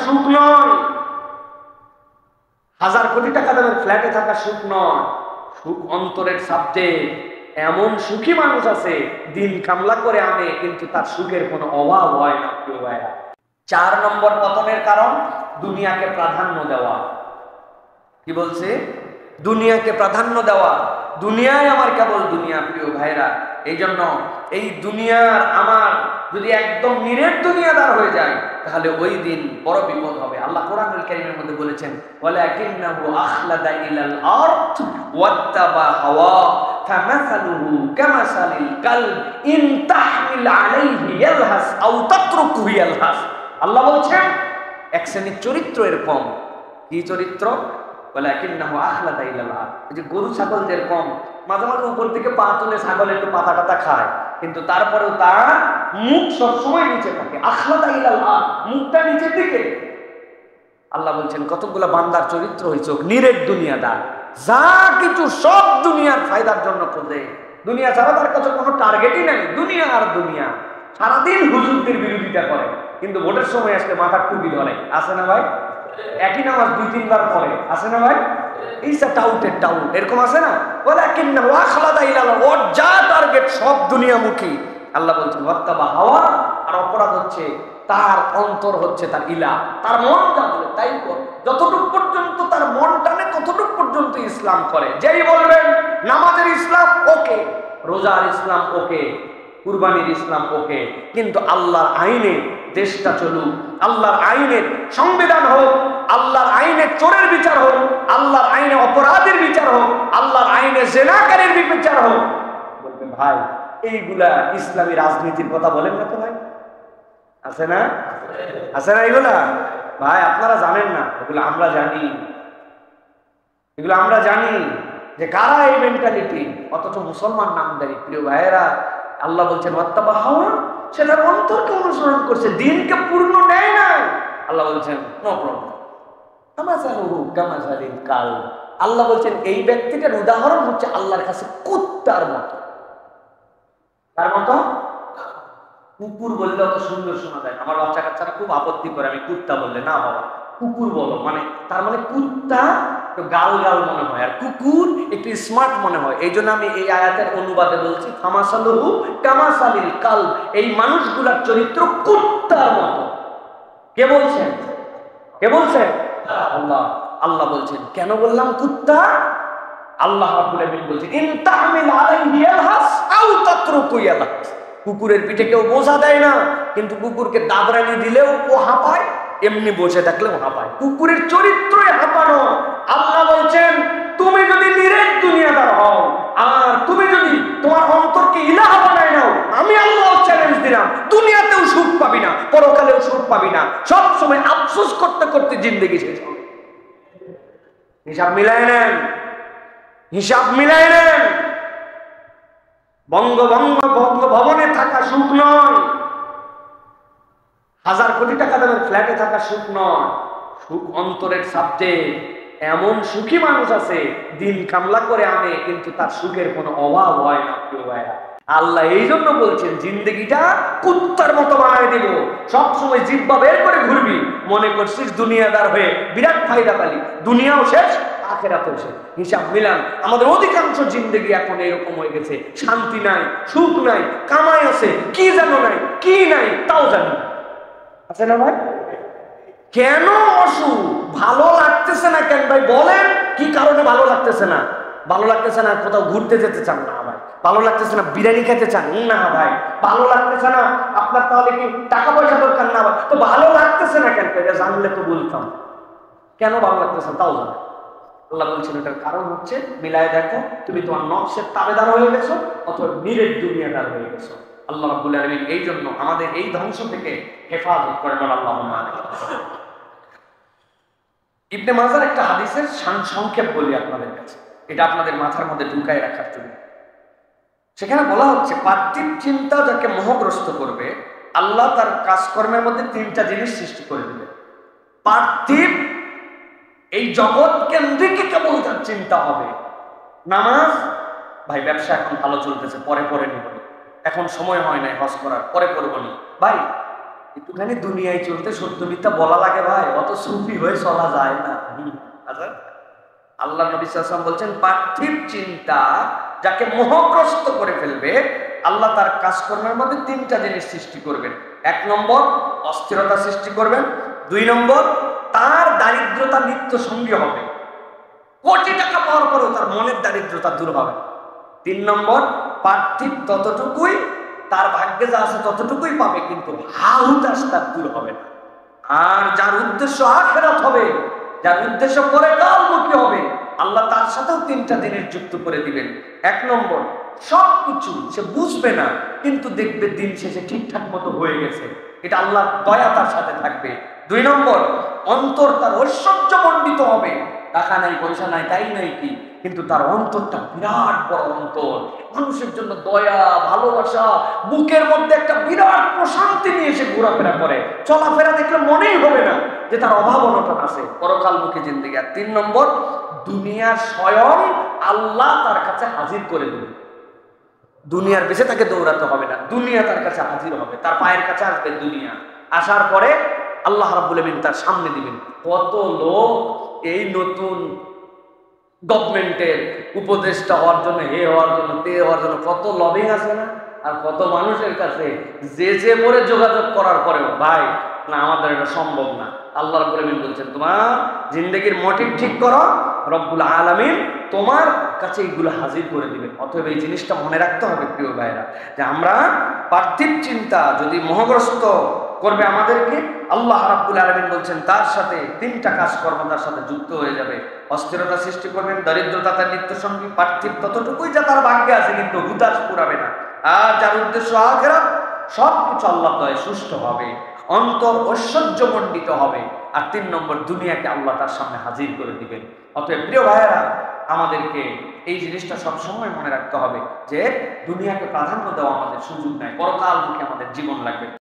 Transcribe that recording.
সুখ নয়, 1000 কোটি টাকা দামের ফ্ল্যাটে থাকা সুখ নয়। সুখ অন্তরের সাবজেক্ট। এমন সুখী মানুষ আছে দিন কামলা করে আনে কিন্তু তার সুখের কোনো অভাব হয় না। প্রিয় ভাইরা, 4 নম্বর পতনের কারণ দুনিয়াকে প্রাধান্য দেওয়া। কি বলছে? দুনিয়াকে প্রাধান্য দেওয়া। দুনিয়ায় আমার কেবল দুনিয়া। প্রিয় ভাইরা, এই জন্য এই দুনিয়ার আমার যদি একদম নিরেট দুনিয়াদার হয়ে যায় তাহলে ওই দিন বড় বিপদ হবে। আল্লাহ কোরআনুল কারীমের মধ্যে বলেছেন, ওয়ালাকিন্নাহু আখলাদা ইলাল আরদ ওয়াত্তাবা হাওয়া ফামাসালুহু কামাসালিল কালব ইন তাহমিল আলাইহি ইয়ালহাস আও তাতরুকুহু ইয়ালহাস। আল্লাহ বলছেন এক শ্রেণীর চরিত্র এরকম। কি চরিত্র? ওয়ালাকিন্নাহু আখলাদা ইলাল আরদ। এই যে গরু ছাগল যেরকম মাঝে মাঝে উপর থেকে পা তুলে ছাগল একটু পাতা টাতা খায়, কিন্তু তারপরেও তার মুখ সবসময় নিচে থাকে। আখলাদা ইলাল আরদ, মুখটা নিচের দিকে। আল্লাহ বলছেন কতগুলা বান্দার চরিত্র হইছে নিরেট দুনিয়াদার, যা কিছু সব দুনিয়ার ফায়দার জন্য খোঁজে। দুনিয়া ছাড়া তার কাছে কোনো টার্গেটই নাই। দুনিয়া আর দুনিয়া। সারাদিন হুজুরদের বিরোধিতা করে, কিন্তু ভোটের সময় আসলে মাথার টুপি ধরে। আছে না ভাই? একই নামাজ 2-3 বার পড়ে। আছে না ভাই? এইসা টাউটের টাউট এরকম আছে না? বলে কিন্না ওয়াখলাদা ইলাল ওর যা টার্গেট সব দুনিয়ামুখী। আল্লাহ বলছেন ওয়াত্তাবা হাওয়া। আর অপরাধ হচ্ছে তার অন্তর হচ্ছে তার ইলা, তার মন যা বলে তাই করে। যতটুকু পর্যন্ত তার মন টানে ততটুকু পর্যন্ত ইসলাম করে। যেই বলবেন নামাজের ইসলাম ওকে, রোজার ইসলাম ওকে, কুরবানির ইসলাম ওকে, কিন্তু আল্লাহর আইনে দেশটা চলুক, আল্লাহর আইনে সংবিধান হোক, আল্লাহর আইনে চোরের বিচার হোক, আল্লাহর আইনে অপরাধের বিচার হোক, আল্লাহর আইনে জেনাকারীর বিচার হোক। বলবেন ভাই এইগুলা ইসলামী রাজনীতির কথা বলেন না তো ভাই? আছে না? আছে না এগুলা? ভাই আপনারা জানেন না, এগুলো আমরা জানি। এগুলো আমরা জানি যে কারা এই মেন্টালিটি, অথচ মুসলমান নামদারি। প্রিয় ভাইয়েরা, আল্লাহ বলছেন ওয়াত্তাবা হাওয়া, সে তার অন্তরকে অনুসরণ করছে, দিনকে পূর্ণ নেয় না। আল্লাহ বলছেন নো প্রবলেম, কামাসালুহু কামাসালিল কালব। আল্লাহ বলছেন এই ব্যক্তিটার উদাহরণ হচ্ছে আল্লাহর কাছে কুত্তার মতো। তার মতো? কুকুর বললে অত সুন্দর শোনা যায়। আমার বাচ্চা কাচ্চারা খুব আপত্তি করে আমি কুত্তা বললে। না বাবা, কুকুর বলো। মানে তার মানে কুত্তা একটু গাল গাল মনে হয়, আর কুকুর একটু স্মার্ট মনে হয়। এই জন্য আমি এই আয়াতের অনুবাদে বলছি কামাসালুহু কামাসালিল কালব। এই মানুষগুলার চরিত্র কুত্তার মতো। কে বলছেন? কে বলছেন? আল্লাহ। আল্লাহ বলছেন কেন বললাম কুত্তা? আল্লাহ রাব্বুল আলামিন বলছেন ইন তাহমিল আলাইহি ইয়ালহাস আও তাতরুকু ইয়ালহাস। কুকুরের পিঠে কেউ বোঝা দেয় না, কিন্তু কুকুরকে দাবরানি দিলেও ও হাঁপায়, এমনি বসে থাকলেও হাঁপায়। কুকুরের চরিত্রই হাঁপানো। আল্লাহ বলছেন তুমি যদি নিরেট দুনিয়াদার হও আর তুমি যদি তোমার অন্তরকে ইলাহা বানায় নাও, আমি আল্লাহ চ্যালেঞ্জ দিলাম, দুনিয়াতেও সুখ পাবি না, পরকালেও সুখ পাবি না। সব সময় আফসোস করতে করতে জিন্দেগি শেষ হবে। হিসাব মিলায় নেন, হিসাব মিলায় নেন। বঙ্গভবনে থাকা সুখ নয়, 1000 কোটি টাকা দামের ফ্ল্যাটে থাকা সুখ নয়। সুখ অন্তরের সাবজেক্ট। এমন সুখী মানুষ আছে দিন কামলা করে আনে কিন্তু তার সুখের কোনো অভাব হয় না। প্রিয় ভাইরা, আল্লাহ এই জন্য বলছেন জিন্দেগিটা কুত্তার মতো বানায় দিব। সবসময় জিহ্বা বের করে ঘুরবি, মনে করছিস দুনিয়াদার হয়ে বিরাট ফায়দা পালি। দুনিয়াও শেষ, আখিরাতেও শেষ। হিসাব মিলান। আমাদের অধিকাংশ জিন্দেগি এখন এরকম হয়ে গেছে, শান্তি নাই, সুখ নাই, কামাই আছে কি জানো নাই, কি নাই তাও জানি। আছে না ভাই? কেন অসুখ? ভালো লাগতেছে না কেন ভাই বলেন? কি কারণে ভালো লাগতেছে না? ভালো লাগতেছে না কোথাও ঘুরতে যেতে চান না ভাই? ভালো লাগতেছে না বিরিয়ানি খেতে চান না ভাই? ভালো লাগতেছে না আপনার তাহলে কি টাকা পয়সা দরকার না ভাই? তো ভালো লাগতেছে না কেন? এটা জানলে তো বলতাম। কেন ভালো লাগতেছে তাও জানো। আল্লাহ বলছেন এটার কারণ হচ্ছে মিলায় দেখো, তুমি তোমার নফসের তাবেদার হয়ে গেছো অথবা নিরেট দুনিয়াদার হয়ে গেছো। আল্লাহ রাব্বুল আলামিন এই জন্য আমাদের এই ধ্বংস থেকে হেফাজত করেন। আল্লাহুম্মা আমিন। ইবনে মাজার একটা হাদিসের সংক্ষেপ বলি আপনাদের কাছে, এটা আপনাদের মাথার মধ্যে ঢুকায় রাখার জন্য। সেখানে বলা হচ্ছে পার্থিব চিন্তা যাকে মোহগ্রস্ত করবে, আল্লাহ তার কাজকর্মের মধ্যে 3টা জিনিস সৃষ্টি করে দিবে। পার্থিব এই জগৎ কেন্দ্রিক কেবল তার চিন্তা হবে। নামাজ, ভাই ব্যবসা এখন ভালো চলতেছে, পরে পরে নিব, এখন সময় হয় নাই হজ করার, পরে করবো নি। ভাই একটুখানি দুনিয়ায় চলতে সত্য মিথ্যা বলা লাগে ভাই, অত সুফি হয়ে চলা যায় না। আচ্ছা, আল্লাহ নবী সাল্লাল্লাহু আলাইহি ওয়াসাল্লাম বলছেন, পার্থিব চিন্তা যাকে মোহগ্রস্ত করে ফেলবে, আল্লাহ তার কাজকর্মের মধ্যে তিনটা জিনিস সৃষ্টি করবেন। 1 নম্বর অস্থিরতা সৃষ্টি করবেন, 2 নম্বর তার দারিদ্রতা নিত্য সঙ্গী হবে, কোটি টাকা পাওয়ার পরেও তার মনের দারিদ্রতা দূর হবে। 3 নম্বর পার্থিব ততটুকুই, তার ভাগ্যে যা আছে ততটুকুই পাবে, কিন্তু হাহুতাশ তার দূর হবে না। আর যার উদ্দেশ্য আখিরাত হবে, যার উদ্দেশ্য পরকালমুখী হবে, আল্লাহ তার সাথেও 3টা জিনিস যুক্ত করে দিবেন। 1 নম্বর সবকিছু সে বুঝবে না, কিন্তু দেখবে দিন শেষে ঠিকঠাক মতো হয়ে গেছে, এটা আল্লাহর দয়া তার সাথে থাকবে। 2 নম্বর অন্তর তার ঐশ্বর্যমণ্ডিত হবে, টাকা নাই পয়সা নাই তাই নাই কি, কিন্তু তার অন্তরটা বিরাট বড় অন্তর, মানুষের জন্য দয়া ভালোবাসা, বুকের মধ্যে একটা বিরাট প্রশান্তি নিয়ে এসে ঘোরাফেরা করে, চলাফেরা দেখলে মনেই হবে না যে তার অভাব অনটন আছে, পরকালমুখী জিন্দেগি। আর 3 নম্বর দুনিয়ার স্বয়ং আল্লাহ তার কাছে হাজির করে দেবে, দুনিয়ার বেঁচে তাকে দৌড়াতে হবে না, দুনিয়া তার কাছে হাজির হবে, তার পায়ের কাছে আসবে দুনিয়া, আসার পরে আল্লাহ রাব্বুল আলামিন তার সামনে দিবেন। কত লোক এই নতুন গভর্নমেন্টের উপদেষ্টা হওয়ার জন্য, হে হওয়ার জন্য, তে হওয়ার জন্য কত লবিং আছে না, আর কত মানুষের কাছে যে বলে যোগাযোগ করার পরেও ভাই না, আমাদের এটা সম্ভব না। আল্লাহ রাব্বুল আলামিন বলছেন, তোমার জিন্দেগির মোটিভ ঠিক করো, রব্বুল আলামিন তোমার কাছে এইগুলো হাজির করে দিবেন। অতএব এই জিনিসটা মনে রাখতে হবে প্রিয় ভাইরা, যে আমরা পার্থিব চিন্তা যদি মোহগ্রস্ত করবে আমাদেরকে, আল্লাহ রাব্বুল আলামিন বলছেন তার সাথে 3টা কাজকর্ম তার সাথে যুক্ত হয়ে যাবে। অস্থিরতা সৃষ্টি করবেন, দারিদ্রতা তার নিত্য সঙ্গী, পার্থিব ততটুকুই যা তার ভাগ্যে আছে, কিন্তু হুতাশ পুরাবে না। আর যার উদ্দেশ্য আখিরাত, সবকিছু আল্লাহ দয়ায় সুষ্ঠু হবে, অন্তর ঐশ্বর্যমণ্ডিত হবে। আর 3 নম্বর দুনিয়াকে আল্লাহ তার সামনে হাজির করে দিবেন। অতএব প্রিয় ভাইয়েরা, আমাদেরকে এই জিনিসটা সবসময় মনে রাখতে হবে যে দুনিয়াকে প্রাধান্য দেওয়া আমাদের সুযোগ নাই, পরকালমুখী আমাদের জীবন লাগবে।